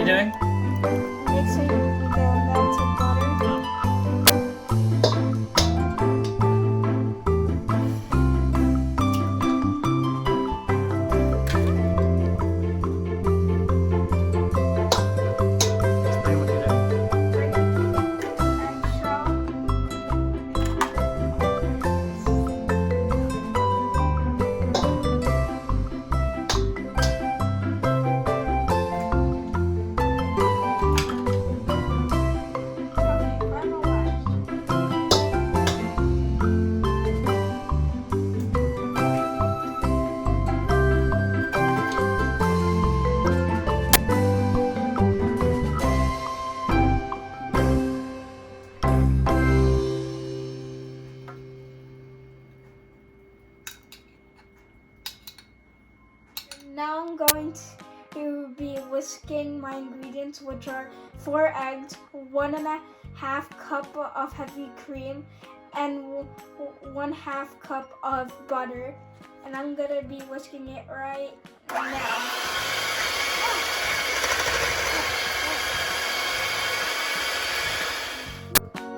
doing? Mixing the melted butter. Explain what you're doing. Now I'm going to be whisking my ingredients, which are 4 eggs, 1.5 cup of heavy cream, and 1/2 cup of butter. And I'm gonna be whisking it right now.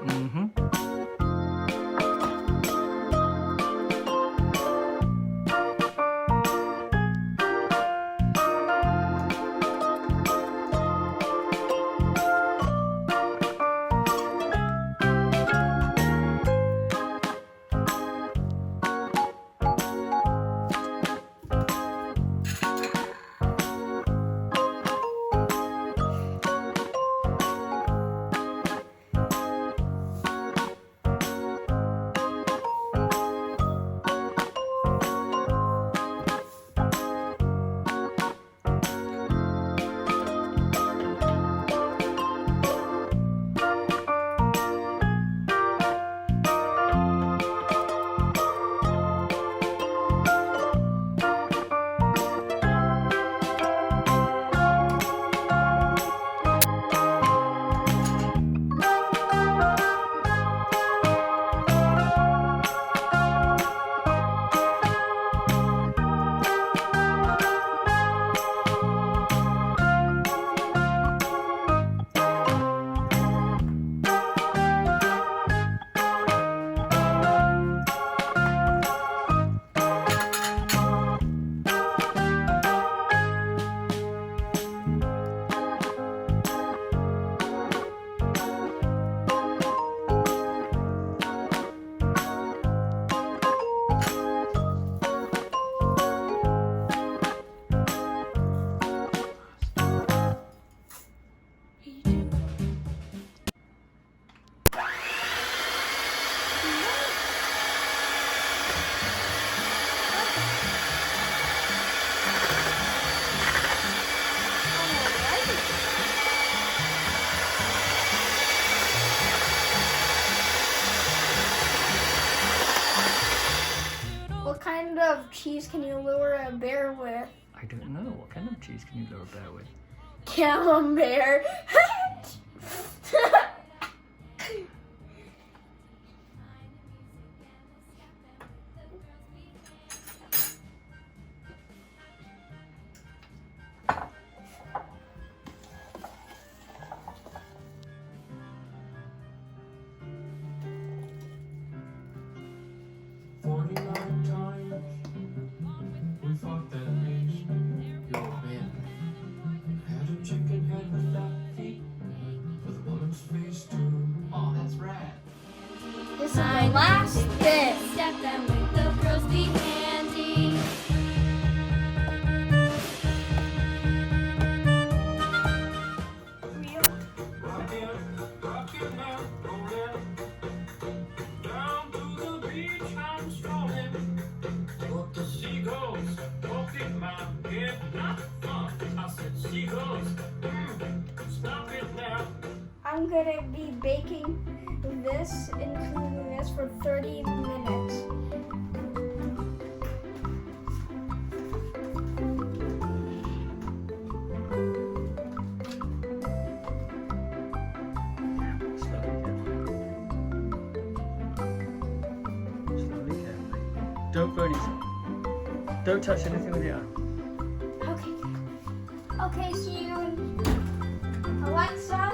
Mm-hmm. What kind of cheese can you lure a bear with? I don't know. What kind of cheese can you lure a bear with? Camembert. This is the last bit. Step them with the girls be handy. I'm gonna be baking this, including this, for 30 minutes. Slowly, carefully. Don't burn yourself. Don't touch anything with your arm. Okay. Okay, see you in Alexa,